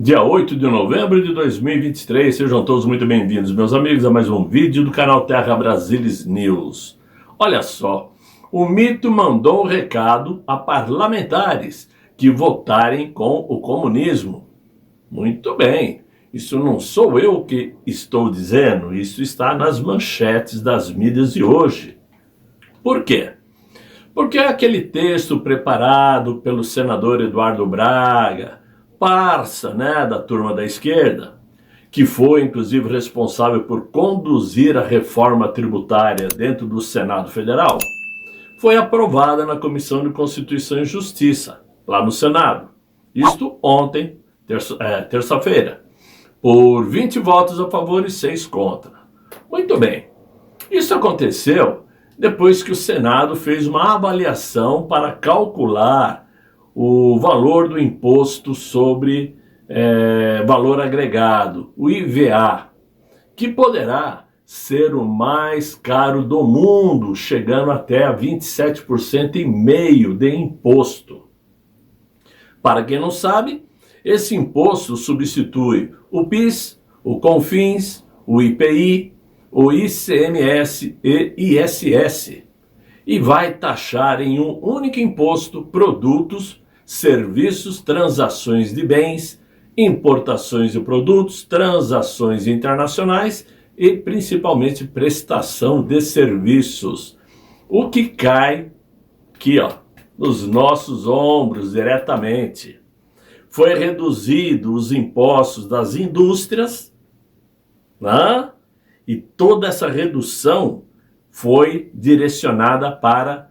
Dia 8 de novembro de 2023, sejam todos muito bem-vindos, meus amigos, a mais um vídeo do canal Terra Brasilis News. Olha só, o mito mandou um recado a parlamentares que votarem com o comunismo. Muito bem, isso não sou eu que estou dizendo, isso está nas manchetes das mídias de hoje. Por quê? Porque aquele texto preparado pelo senador Eduardo Braga, parça, da turma da esquerda, que foi inclusive responsável por conduzir a reforma tributária dentro do Senado Federal, foi aprovada na Comissão de Constituição e Justiça, lá no Senado. Isto ontem, terça-feira, por 20 votos a favor e 6 contra. Muito bem, isso aconteceu depois que o Senado fez uma avaliação para calcular o valor do imposto sobre valor agregado, o IVA, que poderá ser o mais caro do mundo, chegando até a 27,5% de imposto. Para quem não sabe, esse imposto substitui o PIS, o CONFINS, o IPI, o ICMS e ISS, e vai taxar em um único imposto produtos, serviços, transações de bens, importações de produtos, transações internacionais e principalmente prestação de serviços. O que cai aqui, nos nossos ombros diretamente. Foi reduzido os impostos das indústrias, e toda essa redução foi direcionada para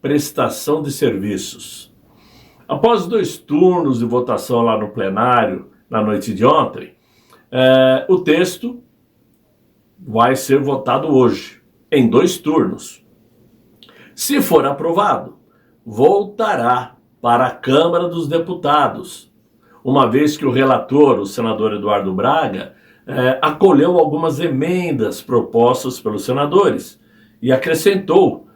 prestação de serviços. Após 2 turnos de votação lá no plenário, na noite de ontem, o texto vai ser votado hoje, em 2 turnos. Se for aprovado, voltará para a Câmara dos Deputados, uma vez que o relator, o senador Eduardo Braga, acolheu algumas emendas propostas pelos senadores e acrescentou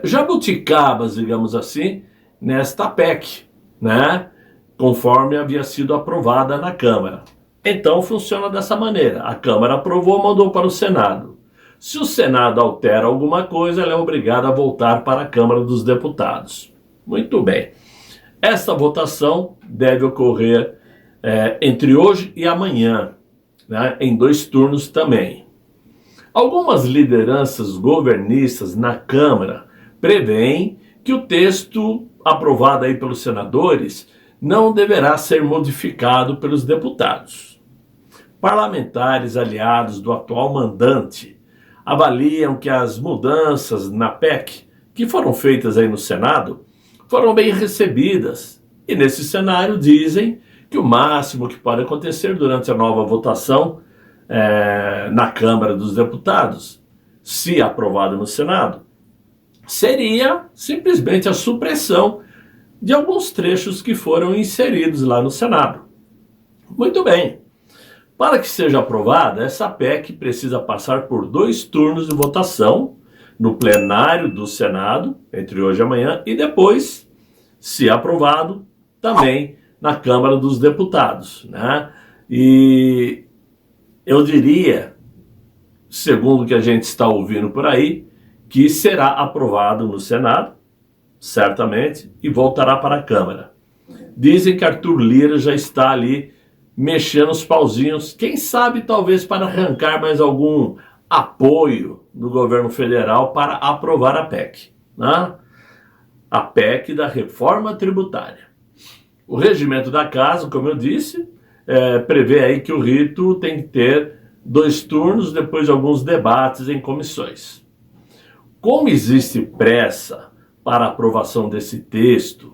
jabuticabas, digamos assim, nesta PEC, conforme havia sido aprovada na Câmara. Então funciona dessa maneira: a Câmara aprovou, mandou para o Senado. Se o Senado altera alguma coisa, ela é obrigada a voltar para a Câmara dos Deputados. Muito bem. Esta votação deve ocorrer entre hoje e amanhã, em 2 turnos também. Algumas lideranças governistas na Câmara prevêem que o texto aprovado aí pelos senadores não deverá ser modificado pelos deputados. Parlamentares aliados do atual mandante avaliam que as mudanças na PEC que foram feitas aí no Senado foram bem recebidas e nesse cenário dizem que o máximo que pode acontecer durante a nova votação na Câmara dos Deputados, se aprovado no Senado, seria simplesmente a supressão de alguns trechos que foram inseridos lá no Senado. Muito bem. Para que seja aprovada, essa PEC precisa passar por 2 turnos de votação no plenário do Senado, entre hoje e amanhã, e depois, se aprovado, também na Câmara dos Deputados. E eu diria, segundo o que a gente está ouvindo por aí, que será aprovado no Senado, certamente, e voltará para a Câmara. Dizem que Arthur Lira já está ali mexendo os pauzinhos, quem sabe talvez para arrancar mais algum apoio do governo federal para aprovar a PEC. A PEC da reforma tributária. O regimento da casa, como eu disse, prevê aí que o rito tem que ter 2 turnos depois de alguns debates em comissões. Como existe pressa para a aprovação desse texto,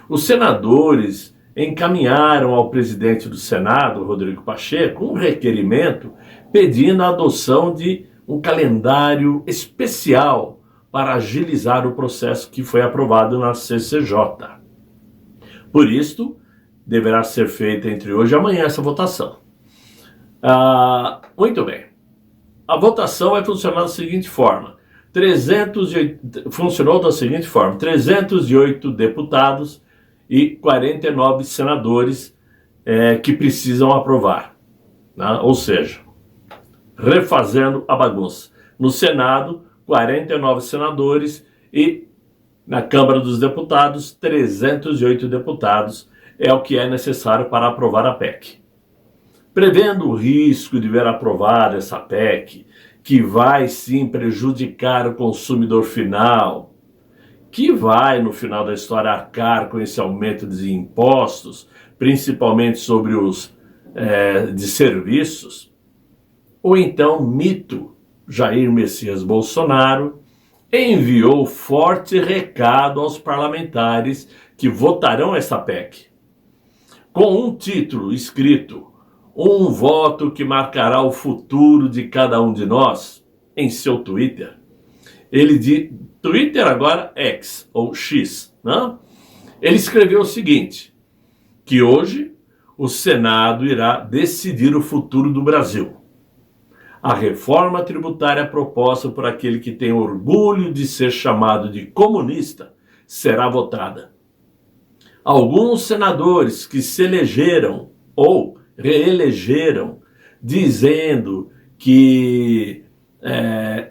os senadores encaminharam ao presidente do Senado, Rodrigo Pacheco, um requerimento pedindo a adoção de um calendário especial para agilizar o processo que foi aprovado na CCJ. Por isso, deverá ser feita entre hoje e amanhã essa votação. Muito bem. A votação vai funcionar da seguinte forma: funcionou da seguinte forma: 308 deputados e 49 senadores que precisam aprovar, né? Ou seja, refazendo a bagunça. No Senado, 49 senadores e na Câmara dos Deputados, 308 deputados é o que é necessário para aprovar a PEC. Prevendo o risco de ver aprovada essa PEC, que vai sim prejudicar o consumidor final, que vai, no final da história, arcar com esse aumento de impostos, principalmente sobre os de serviços, ou então mito, Jair Messias Bolsonaro enviou forte recado aos parlamentares que votarão essa PEC, com um título escrito: "Um voto que marcará o futuro de cada um de nós", em seu Twitter. Ele de Twitter agora X ou X, né? Ele escreveu o seguinte: que hoje o Senado irá decidir o futuro do Brasil. A reforma tributária proposta por aquele que tem orgulho de ser chamado de comunista será votada. Alguns senadores que se elegeram ou reelegeram dizendo que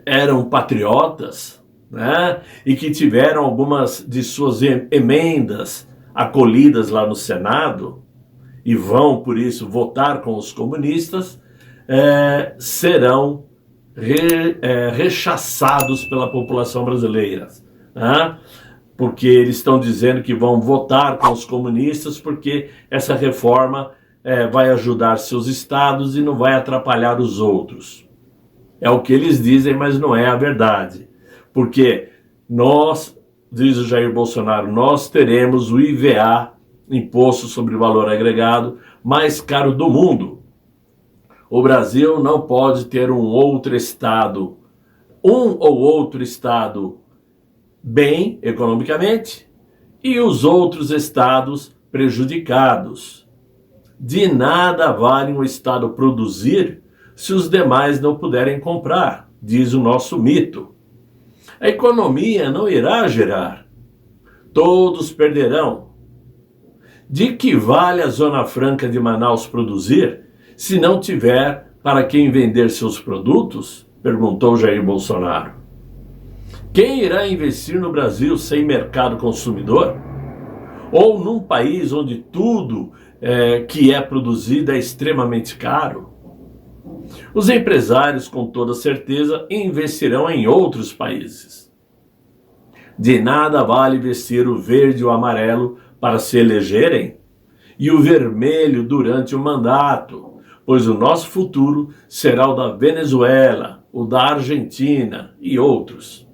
eram patriotas, né, e que tiveram algumas de suas emendas acolhidas lá no Senado e vão, por isso, votar com os comunistas, serão rechaçados pela população brasileira, né? Porque eles estão dizendo que vão votar com os comunistas porque essa reforma vai ajudar seus estados e não vai atrapalhar os outros. É o que eles dizem, mas não é a verdade. Porque nós, diz o Jair Bolsonaro, nós teremos o IVA, Imposto sobre Valor Agregado, mais caro do mundo. O Brasil não pode ter um ou outro estado bem economicamente e os outros estados prejudicados. De nada vale um estado produzir se os demais não puderem comprar, diz o nosso mito. A economia não irá gerar. Todos perderão. De que vale a Zona Franca de Manaus produzir se não tiver para quem vender seus produtos? Perguntou Jair Bolsonaro. Quem irá investir no Brasil sem mercado consumidor? Ou num país onde tudo que é produzido é extremamente caro? Os empresários, com toda certeza, investirão em outros países. De nada vale vestir o verde e o amarelo para se elegerem e o vermelho durante o mandato, pois o nosso futuro será o da Venezuela, o da Argentina e outros.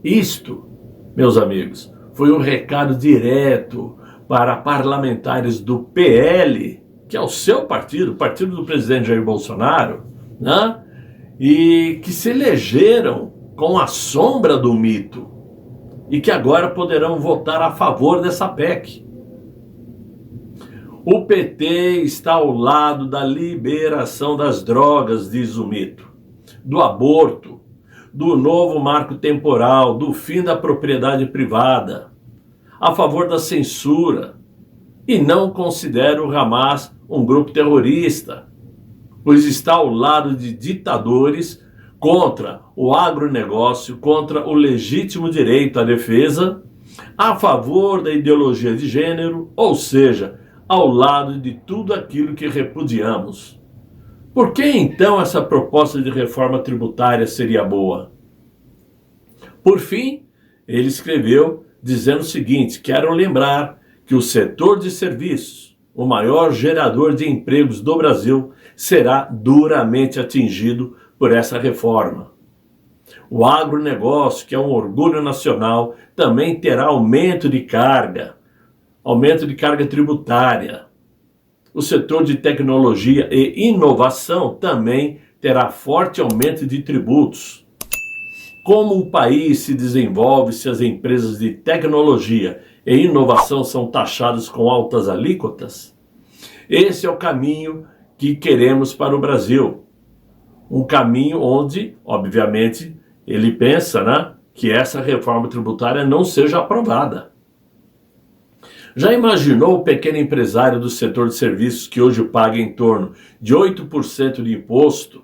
Isto, meus amigos, foi um recado direto para parlamentares do PL, que é o seu partido, o partido do presidente Jair Bolsonaro, né? E que se elegeram com a sombra do mito e que agora poderão votar a favor dessa PEC. O PT está ao lado da liberação das drogas, diz o mito, do aborto, do novo marco temporal, do fim da propriedade privada, a favor da censura, e não considera o Hamas um grupo terrorista, pois está ao lado de ditadores contra o agronegócio, contra o legítimo direito à defesa, a favor da ideologia de gênero, ou seja, ao lado de tudo aquilo que repudiamos. Por que então essa proposta de reforma tributária seria boa? Por fim, ele escreveu dizendo o seguinte: quero lembrar que o setor de serviços, o maior gerador de empregos do Brasil, será duramente atingido por essa reforma. O agronegócio, que é um orgulho nacional, também terá aumento de carga tributária. O setor de tecnologia e inovação também terá forte aumento de tributos. Como um país se desenvolve se as empresas de tecnologia e inovação são taxadas com altas alíquotas? Esse é o caminho que queremos para o Brasil. Um caminho onde, obviamente, ele pensa, né, que essa reforma tributária não seja aprovada. Já imaginou o pequeno empresário do setor de serviços que hoje paga em torno de 8% de imposto,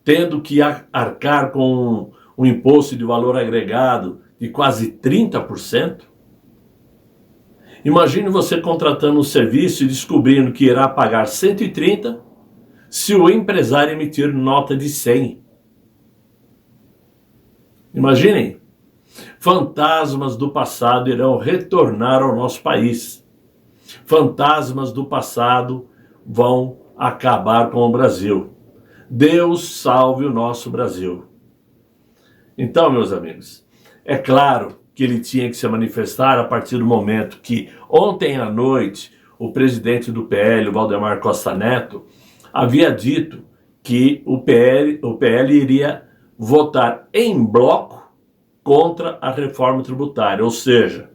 tendo que arcar com um imposto de valor agregado de quase 30%? Imagine você contratando um serviço e descobrindo que irá pagar 130 se o empresário emitir nota de 100. Imaginem, fantasmas do passado irão retornar ao nosso país. Fantasmas do passado vão acabar com o Brasil. Deus salve o nosso Brasil. Então, meus amigos, é claro que ele tinha que se manifestar a partir do momento que ontem à noite o presidente do PL, o Valdemar Costa Neto, havia dito que o PL iria votar em bloco contra a reforma tributária, ou seja,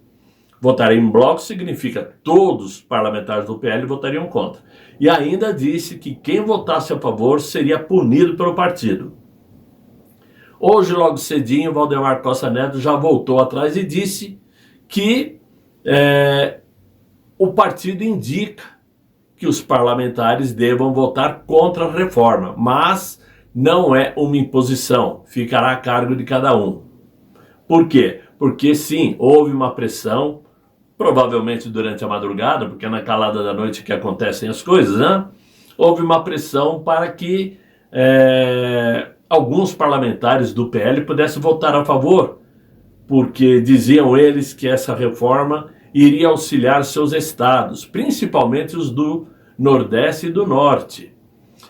votar em bloco significa todos os parlamentares do PL votariam contra. E ainda disse que quem votasse a favor seria punido pelo partido. Hoje, logo cedinho, Valdemar Costa Neto já voltou atrás e disse que o partido indica que os parlamentares devam votar contra a reforma, mas não é uma imposição, ficará a cargo de cada um. Por quê? Porque sim, houve uma pressão, provavelmente durante a madrugada, porque é na calada da noite que acontecem as coisas, né? Houve uma pressão para que alguns parlamentares do PL pudessem votar a favor, porque diziam eles que essa reforma iria auxiliar seus estados, principalmente os do Nordeste e do Norte,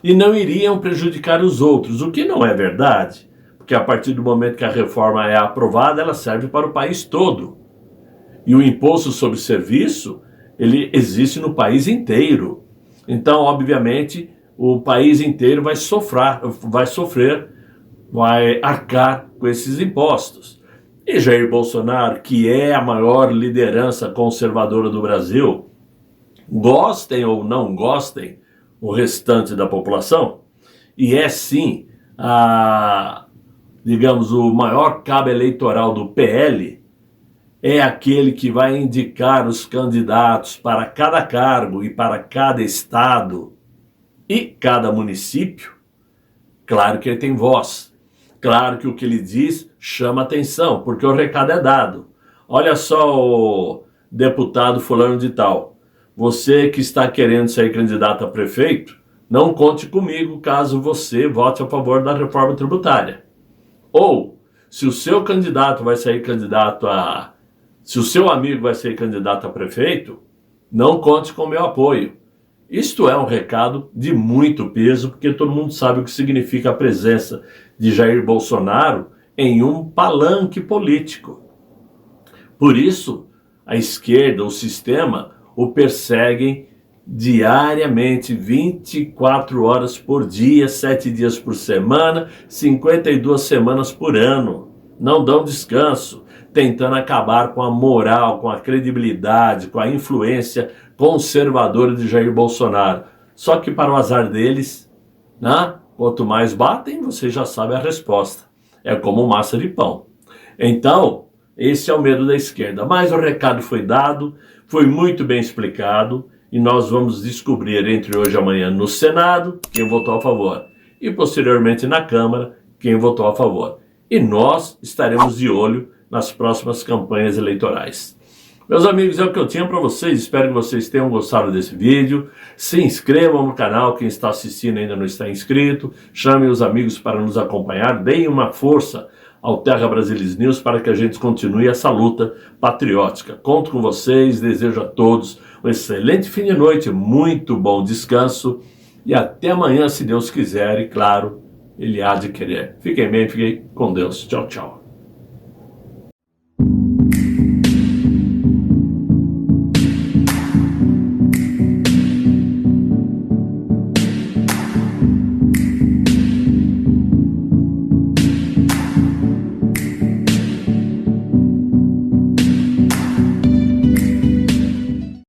e não iriam prejudicar os outros, o que não é verdade, porque a partir do momento que a reforma é aprovada, ela serve para o país todo. E o imposto sobre serviço, ele existe no país inteiro. Então, obviamente, o país inteiro vai sofrer, vai arcar com esses impostos. E Jair Bolsonaro, que é a maior liderança conservadora do Brasil, gostem ou não gostem o restante da população, e é sim, digamos, o maior cabo eleitoral do PL, é aquele que vai indicar os candidatos para cada cargo e para cada estado e cada município. Claro que ele tem voz, claro que o que ele diz chama atenção, porque o recado é dado. Olha só, o deputado fulano de tal, você que está querendo ser candidato a prefeito, não conte comigo caso você vote a favor da reforma tributária. Ou, se o seu candidato vai sair candidato a... Se o seu amigo vai ser candidato a prefeito, não conte com o meu apoio. Isto é um recado de muito peso, porque todo mundo sabe o que significa a presença de Jair Bolsonaro em um palanque político. Por isso, a esquerda, o sistema, o perseguem diariamente, 24 horas por dia, 7 dias por semana, 52 semanas por ano. Não dão descanso, tentando acabar com a moral, com a credibilidade, com a influência conservadora de Jair Bolsonaro. Só que para o azar deles, né, quanto mais batem, você já sabe a resposta. É como massa de pão. Então, esse é o medo da esquerda. Mas o recado foi dado, foi muito bem explicado, e nós vamos descobrir entre hoje e amanhã no Senado quem votou a favor, e posteriormente na Câmara quem votou a favor. E nós estaremos de olho nas próximas campanhas eleitorais. Meus amigos, é o que eu tinha para vocês. Espero que vocês tenham gostado desse vídeo. Se inscrevam no canal, quem está assistindo ainda não está inscrito. Chamem os amigos para nos acompanhar. Deem uma força ao Terra Brasilis News para que a gente continue essa luta patriótica. Conto com vocês, desejo a todos um excelente fim de noite, muito bom descanso e até amanhã, se Deus quiser, e claro, Ele há de querer. Fiquem bem, fiquem com Deus. Tchau, tchau.